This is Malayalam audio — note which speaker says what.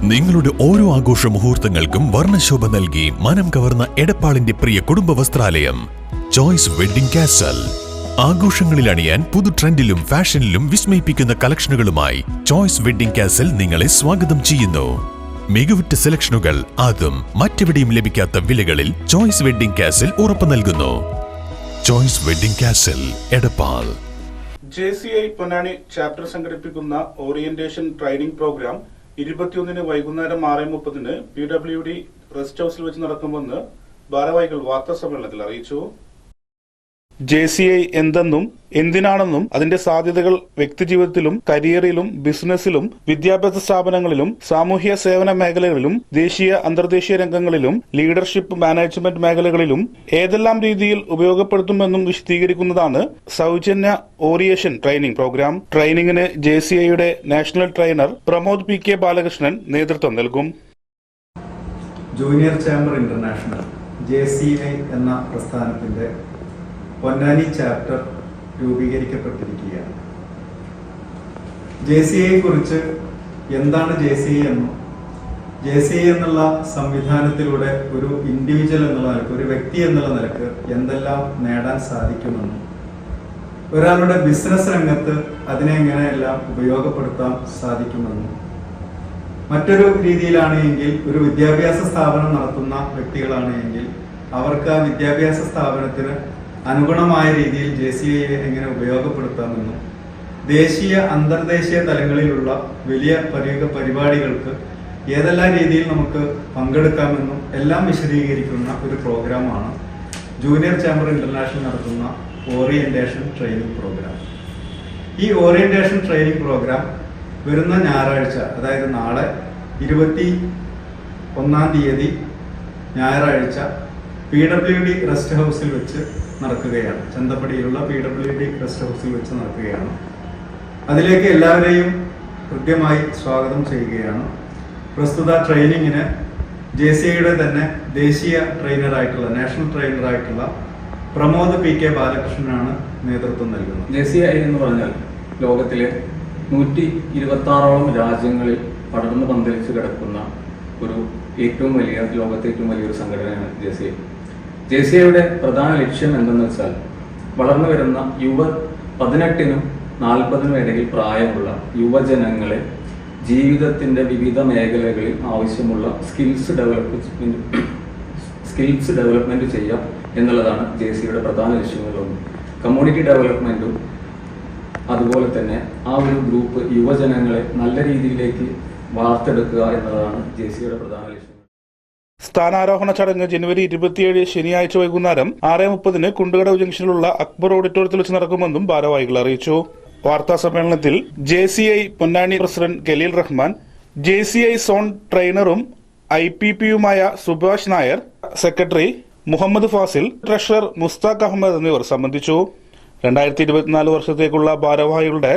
Speaker 1: നിങ്ങളുടെ ഓരോ ആഘോഷ മുഹൂർത്തങ്ങൾക്കും വർണ്ണശോഭ നൽകി മനം കവർന്ന എടപ്പാളിന്റെ പ്രിയ കുടുംബ വസ്ത്രാലയം ചോയ്സ് വെഡ്ഡിംഗ് കാസൽ. ആഘോഷങ്ങളിൽ അണിയാൻ പുതു ട്രെൻഡിലും ഫാഷനിലും വിസ്മയിപ്പിക്കുന്ന കളക്ഷനുകളുമായി ചോയ്സ് വെഡ്ഡിംഗ് കാസൽ നിങ്ങളെ സ്വാഗതം ചെയ്യുന്നു. മികവുറ്റ സെലക്ഷനുകൾ അതും മറ്റെവിടെയും ലഭിക്കാത്ത വിലകളിൽ ചോയ്സ് വെഡ്ഡിംഗ് കാസൽ ഉറപ്പു നൽകുന്നു. Choice wedding castle, Edappal.
Speaker 2: JCI Ponnani chapter സംഘടിപ്പിക്കുന്ന ഓറിയന്റേഷൻ ട്രെയിനിംഗ് പ്രോഗ്രാം 21 വൈകുന്നേരം 6:30 PWD റെസ്റ്റ് ഹൌസിൽ വെച്ച് നടക്കുമെന്ന് ഭാരവാഹികൾ വാർത്താ സമ്മേളനത്തിൽ അറിയിച്ചു. JCI എന്തെന്നും എന്തിനാണെന്നും അതിന്റെ സാധ്യതകൾ വ്യക്തിജീവിതത്തിലും കരിയറിലും ബിസിനസ്സിലും വിദ്യാഭ്യാസ സ്ഥാപനങ്ങളിലും സാമൂഹ്യ സേവന മേഖലകളിലും ദേശീയ അന്തർദേശീയ രംഗങ്ങളിലും ലീഡർഷിപ്പ് മാനേജ്മെന്റ് മേഖലകളിലും ഏതെല്ലാം രീതിയിൽ ഉപയോഗപ്പെടുത്തുമെന്നും വിശദീകരിക്കുന്നതാണ് സൗജന്യ ഓറിയന്റേഷൻ ട്രെയിനിംഗ് പ്രോഗ്രാം. ട്രെയിനിങ്ങിന് JCIയുടെ national trainer Pramod PK Balakrishnan നേതൃത്വം നൽകും.
Speaker 3: ജൂനിയർ ചേംബർ ഇന്റർനാഷണൽ JCI എന്ന പ്രസ്ഥാനത്തിന്റെ പൊന്നാനി ചാപ്റ്റർ രൂപീകരിക്കപ്പെട്ടിരിക്കുകയാണ്. JCIയെ കുറിച്ച് എന്താണ് JCI എന്നും JCI എന്നുള്ള സംവിധാനത്തിലൂടെ ഒരു ഇൻഡിവിജ്വൽ എന്നുള്ള നിലക്ക്, ഒരു വ്യക്തി എന്നുള്ള നിലക്ക് എന്തെല്ലാം നേടാൻ സാധിക്കുമെന്നും ഒരാളുടെ ബിസിനസ് രംഗത്ത് അതിനെ എങ്ങനെയെല്ലാം ഉപയോഗപ്പെടുത്താൻ സാധിക്കുമെന്നും മറ്റൊരു രീതിയിലാണ് എങ്കിൽ ഒരു വിദ്യാഭ്യാസ സ്ഥാപനം നടത്തുന്ന വ്യക്തികളാണ് എങ്കിൽ അവർക്ക് ആ വിദ്യാഭ്യാസ സ്ഥാപനത്തിന് അനുഗുണമായ രീതിയിൽ JCIയെ എങ്ങനെ ഉപയോഗപ്പെടുത്താമെന്നും ദേശീയ അന്തർദേശീയ തലങ്ങളിലുള്ള വലിയ പരിപാടികൾക്ക് ഏതെല്ലാം രീതിയിൽ നമുക്ക് പങ്കെടുക്കാമെന്നും എല്ലാം വിശദീകരിക്കുന്ന ഒരു പ്രോഗ്രാമാണ് ജൂനിയർ ചേംബർ ഇന്റർനാഷണൽ നടത്തുന്ന ഓറിയന്റേഷൻ ട്രെയിനിംഗ് പ്രോഗ്രാം. ഈ ഓറിയന്റേഷൻ ട്രെയിനിംഗ് പ്രോഗ്രാം വരുന്ന ഞായറാഴ്ച, അതായത് നാളെ 21-ാം തീയതി ഞായറാഴ്ച PWD റെസ്റ്റ് ഹൗസിൽ വെച്ച് നടക്കുകയാണ്. ചന്തപ്പടിയിലുള്ള PWD റെസ്റ്റ് ഹൗസിൽ വെച്ച് നടക്കുകയാണ്. അതിലേക്ക് എല്ലാവരെയും കൃത്യമായി സ്വാഗതം ചെയ്യുകയാണ്. പ്രസ്തുത ട്രെയിനിങ്ങിന് JCIയുടെ തന്നെ ദേശീയ ട്രെയിനറായിട്ടുള്ള നാഷണൽ ട്രെയിനറായിട്ടുള്ള പ്രമോദ് PK ബാലകൃഷ്ണനാണ് നേതൃത്വം നൽകുന്നത്.
Speaker 4: JCI എന്ന് പറഞ്ഞാൽ ലോകത്തിലെ 126ഓളം രാജ്യങ്ങളിൽ പടർന്നു പന്തലിച്ച് കിടക്കുന്ന ലോകത്തെ ഏറ്റവും വലിയൊരു സംഘടനയാണ് JCI. JCIയുടെ പ്രധാന ലക്ഷ്യം എന്തെന്ന് വെച്ചാൽ വളർന്നു വരുന്ന 18-നും 40-നും ഇടയിൽ പ്രായമുള്ള യുവജനങ്ങളെ ജീവിതത്തിന്റെ വിവിധ മേഖലകളിൽ ആവശ്യമുള്ള സ്കിൽസ് ഡെവലപ്മെന്റ് ചെയ്യാം എന്നുള്ളതാണ് JCIയുടെ പ്രധാന ലക്ഷ്യങ്ങളിലൊന്ന്. കമ്മ്യൂണിറ്റി ഡെവലപ്മെന്റും അതുപോലെ തന്നെ ആ ഒരു ഗ്രൂപ്പ് യുവജനങ്ങളെ നല്ല രീതിയിലേക്ക് വാർത്തെടുക്കുക എന്നതാണ് JCIയുടെ പ്രധാന ലക്ഷ്യം.
Speaker 2: സ്ഥാനാരോഹണ ചടങ്ങ് ജനുവരി 27 ശനിയാഴ്ച വൈകുന്നേരം 6:30 കുണ്ടുകടവ് ജംഗ്ഷനിലുള്ള അക്ബർ ഓഡിറ്റോറിയത്തിൽ വെച്ച് നടക്കുമെന്നും ഭാരവാഹികൾ അറിയിച്ചു. വാർത്താ സമ്മേളനത്തിൽ JCI Ponnani president Khaleel Rahman, JCI zone ട്രെയിനറും IPPയുമായ സുഭാഷ് നായർ, സെക്രട്ടറി മുഹമ്മദ് ഫാസിൽ, ട്രഷറർ മുസ്താഖ് അഹമ്മദ് എന്നിവർ സംബന്ധിച്ചു. 2024 വർഷത്തേക്കുള്ള ഭാരവാഹികളുടെ